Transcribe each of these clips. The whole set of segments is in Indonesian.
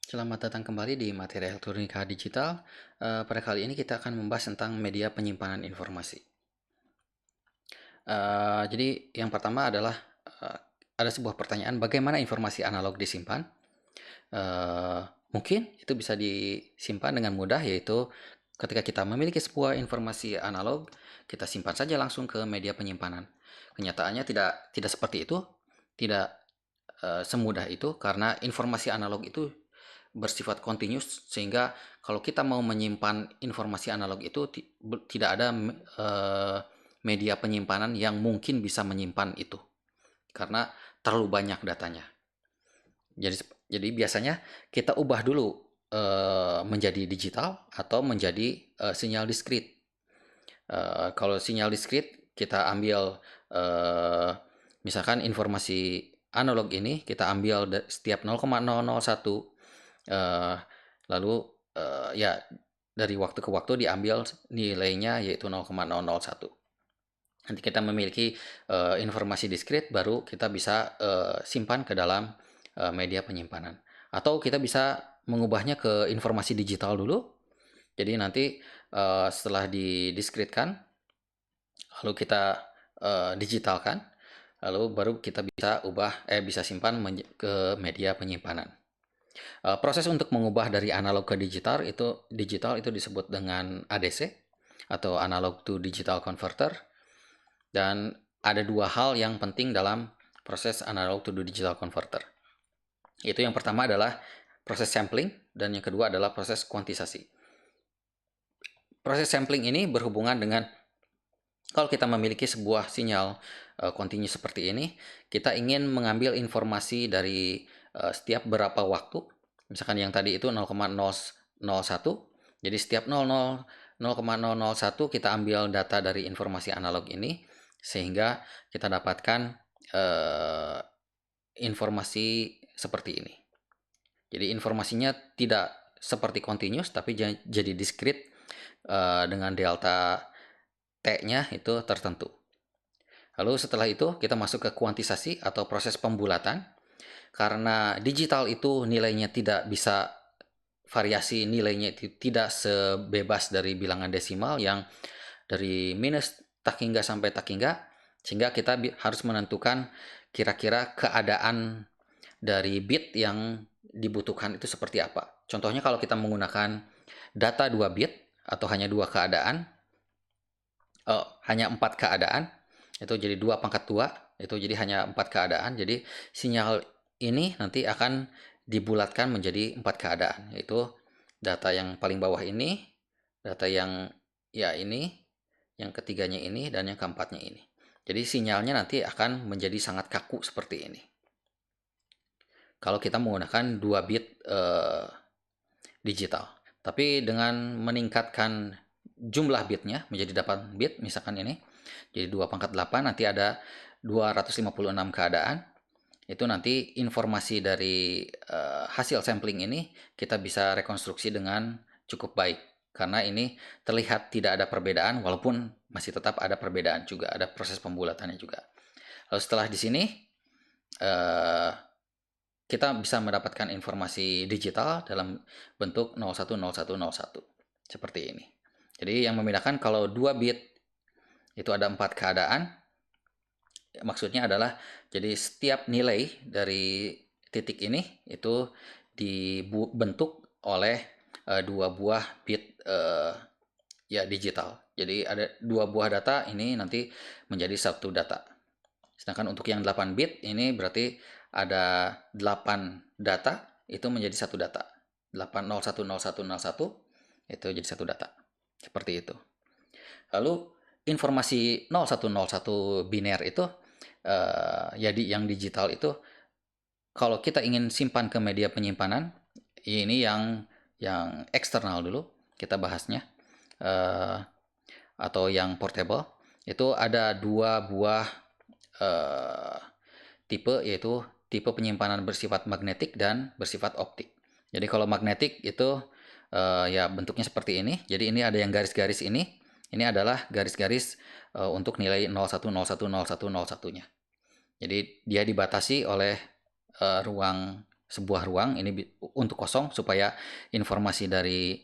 Selamat datang kembali di materi elektronika digital. Pada kali ini kita akan membahas tentang media penyimpanan informasi. Jadi yang pertama adalah uh, ada sebuah pertanyaan, bagaimana informasi analog disimpan? Uh, Mungkin itu bisa disimpan dengan mudah, yaitu ketika kita memiliki sebuah informasi analog, kita simpan saja langsung ke media penyimpanan. Kenyataannya tidak seperti itu, tidak semudah itu, karena informasi analog itu bersifat continuous, sehingga kalau kita mau menyimpan informasi analog itu tidak ada media penyimpanan yang mungkin bisa menyimpan itu karena terlalu banyak datanya. Jadi biasanya kita ubah dulu menjadi digital atau menjadi sinyal diskrit. Kalau sinyal diskrit kita ambil misalkan informasi analog ini kita ambil setiap 0,001, lalu ya dari waktu ke waktu diambil nilainya yaitu 0,001. Nanti kita memiliki informasi diskrit, baru kita bisa simpan ke dalam media penyimpanan. Atau kita bisa mengubahnya ke informasi digital dulu. Jadi nanti setelah didiskritkan, lalu kita digitalkan, lalu baru kita bisa simpan ke media penyimpanan. Proses untuk mengubah dari analog ke digital itu disebut dengan ADC atau analog to digital converter. Dan ada dua hal yang penting dalam proses analog to digital converter. Itu yang pertama adalah proses sampling dan yang kedua adalah proses kuantisasi. Proses sampling ini berhubungan dengan kalau kita memiliki sebuah sinyal kontinu seperti ini, kita ingin mengambil informasi dari setiap berapa waktu. Misalkan yang tadi itu 0,001. Jadi setiap 0,001 kita ambil data dari informasi analog ini, sehingga kita dapatkan informasi seperti ini. Jadi informasinya tidak seperti continuous, tapi jadi discrete dengan delta T-nya itu tertentu. Lalu setelah itu kita masuk ke kuantisasi atau proses pembulatan. Karena digital itu nilainya tidak bisa, variasi nilainya itu tidak sebebas dari bilangan desimal yang dari minus tak hingga sampai tak hingga, sehingga kita harus menentukan kira-kira keadaan dari bit yang dibutuhkan itu seperti apa. Contohnya kalau kita menggunakan data 2 bit atau hanya 2 keadaan, hanya 4 keadaan, itu jadi 2 pangkat 2, itu jadi hanya 4 keadaan. Jadi sinyal ini nanti akan dibulatkan menjadi 4 keadaan, yaitu data yang paling bawah ini, data yang ya ini, yang ketiganya ini, dan yang keempatnya ini. Jadi sinyalnya nanti akan menjadi sangat kaku seperti ini. Kalau kita menggunakan 2 bit digital. Tapi dengan meningkatkan jumlah bitnya menjadi 8 bit, misalkan ini, jadi 2 pangkat 8, nanti ada 256 keadaan. Itu nanti informasi dari hasil sampling ini kita bisa rekonstruksi dengan cukup baik. Karena ini terlihat tidak ada perbedaan, walaupun masih tetap ada perbedaan juga, ada proses pembulatannya juga. Lalu setelah di sini kita bisa mendapatkan informasi digital dalam bentuk 010101 seperti ini. Jadi yang membedakan kalau 2 bit itu ada 4 keadaan, maksudnya adalah jadi setiap nilai dari titik ini itu dibentuk oleh 2 buah bit ya digital. Jadi ada 2 buah data ini nanti menjadi satu data. Sedangkan untuk yang 8 bit ini berarti ada 8 data itu menjadi satu data. 8010101 itu jadi satu data. Seperti itu. Lalu informasi 0101 biner itu jadi yang digital itu kalau kita ingin simpan ke media penyimpanan, ini yang eksternal dulu kita bahasnya, atau yang portable, itu ada 2 buah tipe, yaitu tipe penyimpanan bersifat magnetik dan bersifat optik. Jadi kalau magnetik itu ya bentuknya seperti ini. Jadi ini ada yang garis-garis ini. Ini adalah garis-garis untuk nilai 01010101-nya. Jadi dia dibatasi oleh ruang sebuah ruang ini untuk kosong supaya informasi dari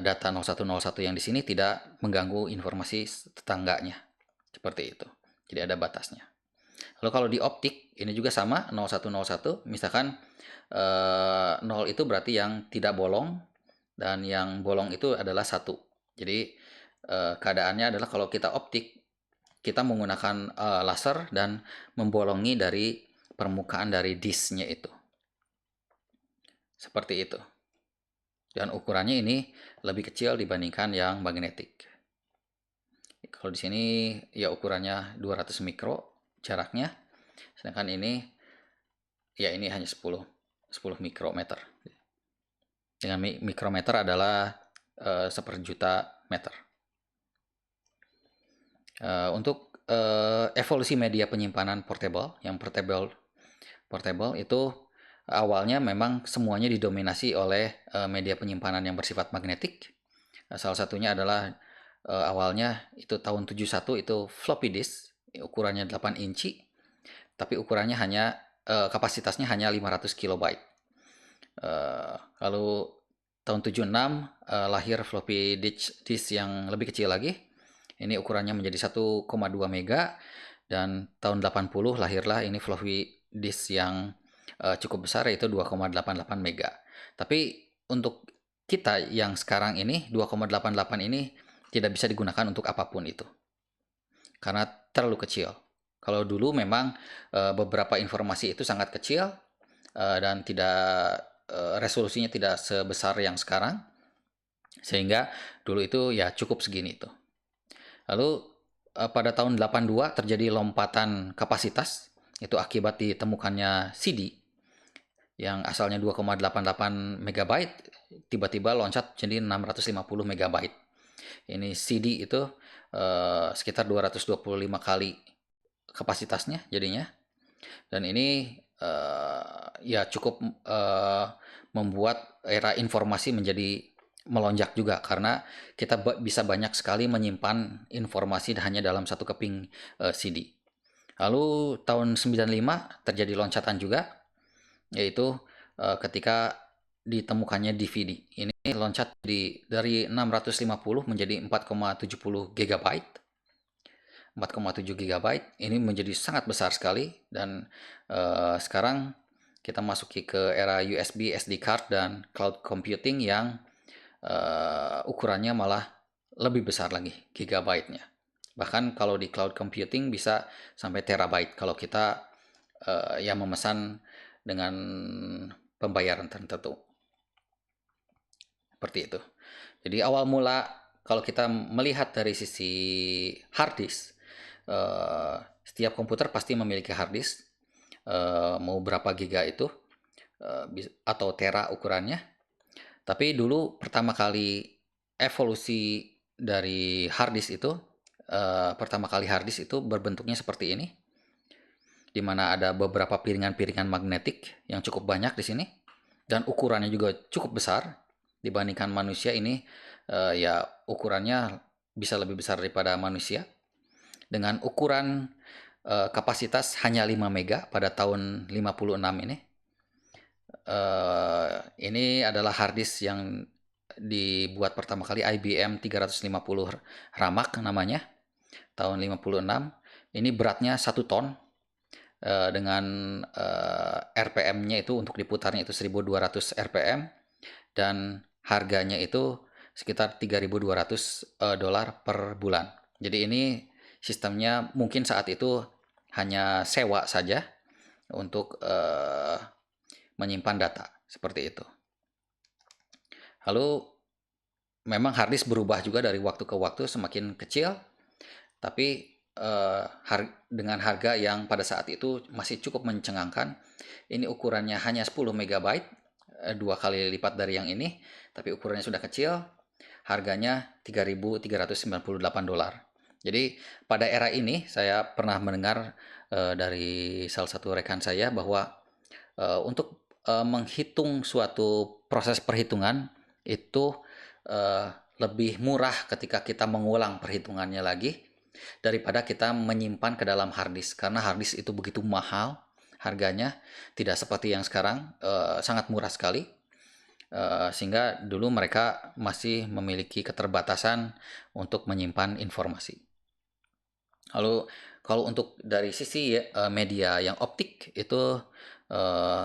data 0101 yang di sini tidak mengganggu informasi tetangganya. Seperti itu. Jadi ada batasnya. Lalu kalau di optik ini juga sama 0101, misalkan 0 itu berarti yang tidak bolong dan yang bolong itu adalah 1. Jadi keadaannya adalah kalau kita optik kita menggunakan laser dan membolongi dari permukaan dari disknya itu. Seperti itu. Dan ukurannya ini lebih kecil dibandingkan yang magnetik. Kalau di sini ya ukurannya 200 mikro jaraknya, sedangkan ini ya ini hanya 10 mikrometer. Dengan mikrometer adalah seperjuta meter. Untuk evolusi media penyimpanan portable, yang portable itu awalnya memang semuanya didominasi oleh media penyimpanan yang bersifat magnetik. Salah satunya adalah awalnya itu tahun 71 itu floppy disk, ukurannya 8 inci, tapi ukurannya hanya kapasitasnya hanya 500 kilobyte. Lalu tahun 76 lahir floppy disk yang lebih kecil lagi. Ini ukurannya menjadi 1,2 mega, dan tahun 80 lahirlah ini floppy disk yang cukup besar, yaitu 2,88 mega. Tapi untuk kita yang sekarang ini 2,88 ini tidak bisa digunakan untuk apapun itu karena terlalu kecil. Kalau dulu memang beberapa informasi itu sangat kecil dan tidak resolusinya tidak sebesar yang sekarang, sehingga dulu itu ya cukup segini itu. Lalu pada tahun 82 terjadi lompatan kapasitas, itu akibat ditemukannya CD yang asalnya 2,88 megabyte tiba-tiba loncat jadi 650 megabyte. Ini CD itu sekitar 225 kali kapasitasnya jadinya, dan ini ya cukup membuat era informasi menjadi melonjak juga karena kita bisa banyak sekali menyimpan informasi hanya dalam satu keping CD. Lalu tahun 95 terjadi loncatan juga, yaitu ketika ditemukannya DVD. Ini loncat dari 650 menjadi 4,70 GB. 4,7 GB ini menjadi sangat besar sekali, dan sekarang kita masuki ke era USB, SD card, dan cloud computing yang ukurannya malah lebih besar lagi gigabyte-nya. Bahkan kalau di cloud computing bisa sampai terabyte kalau kita yang memesan dengan pembayaran tertentu. Seperti itu. Jadi awal mula kalau kita melihat dari sisi hard disk, setiap komputer pasti memiliki hard disk, mau berapa giga itu atau tera ukurannya. Tapi dulu pertama kali evolusi dari hard disk itu, pertama kali hard disk itu berbentuknya seperti ini, di mana ada beberapa piringan-piringan magnetik yang cukup banyak di sini, dan ukurannya juga cukup besar dibandingkan manusia. Ini ya ukurannya bisa lebih besar daripada manusia, dengan ukuran kapasitas hanya 5 mega pada tahun 56 ini. Ini adalah hard disk yang dibuat pertama kali IBM 350 Ramak namanya, tahun 56. Ini beratnya 1 ton dengan RPM-nya itu untuk diputarnya itu 1200 RPM, dan harganya itu sekitar 3.200 dolar per bulan. Jadi ini sistemnya mungkin saat itu hanya sewa saja untuk menyimpan data seperti itu. Lalu memang hard disk berubah juga dari waktu ke waktu semakin kecil, tapi dengan harga yang pada saat itu masih cukup mencengangkan. Ini ukurannya hanya 10 megabyte, 2 kali lipat dari yang ini, tapi ukurannya sudah kecil, harganya 3.398 dolar. Jadi pada era ini saya pernah mendengar dari salah satu rekan saya bahwa untuk menghitung suatu proses perhitungan itu lebih murah ketika kita mengulang perhitungannya lagi daripada kita menyimpan ke dalam hard disk, karena hard disk itu begitu mahal harganya tidak seperti yang sekarang, sangat murah sekali, sehingga dulu mereka masih memiliki keterbatasan untuk menyimpan informasi. Lalu kalau untuk dari sisi media yang optik itu, eee,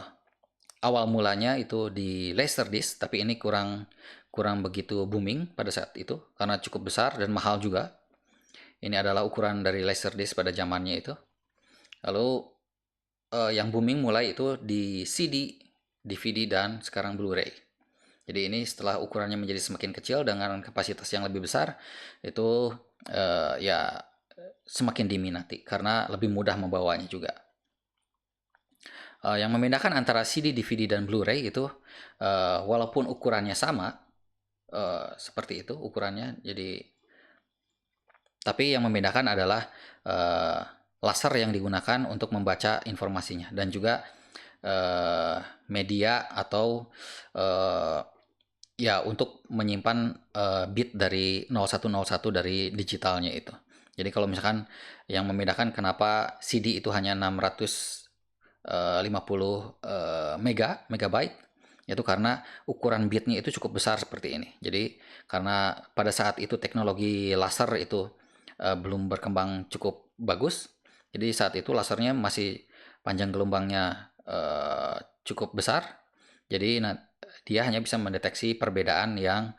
awal mulanya itu di Laserdisc, tapi ini kurang kurang begitu booming pada saat itu karena cukup besar dan mahal juga. Ini adalah ukuran dari Laserdisc pada zamannya itu. Lalu yang booming mulai itu di CD, DVD, dan sekarang Blu-ray. Jadi ini setelah ukurannya menjadi semakin kecil dengan kapasitas yang lebih besar, itu ya semakin diminati karena lebih mudah membawanya juga. Yang membedakan antara CD, DVD, dan Blu-ray itu walaupun ukurannya sama, seperti itu ukurannya, tapi yang membedakan adalah laser yang digunakan untuk membaca informasinya dan juga media atau ya untuk menyimpan bit dari 0101 dari digitalnya itu. Jadi kalau misalkan yang membedakan kenapa CD itu hanya 650 megabyte itu karena ukuran bitnya itu cukup besar seperti ini. Jadi karena pada saat itu teknologi laser itu belum berkembang cukup bagus, jadi saat itu lasernya masih panjang gelombangnya cukup besar. Jadi dia hanya bisa mendeteksi perbedaan yang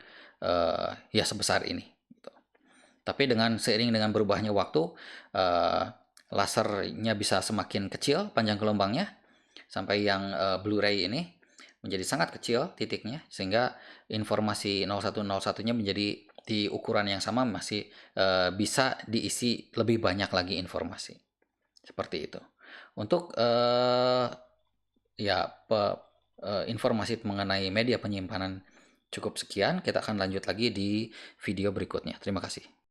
ya sebesar ini. Gitu. Tapi seiring dengan berubahnya waktu, lasernya bisa semakin kecil panjang gelombangnya sampai yang Blu-ray ini menjadi sangat kecil titiknya, sehingga informasi 0101-nya menjadi di ukuran yang sama masih bisa diisi lebih banyak lagi informasi. Seperti itu. Untuk ya informasi mengenai media penyimpanan cukup sekian, kita akan lanjut lagi di video berikutnya. Terima kasih.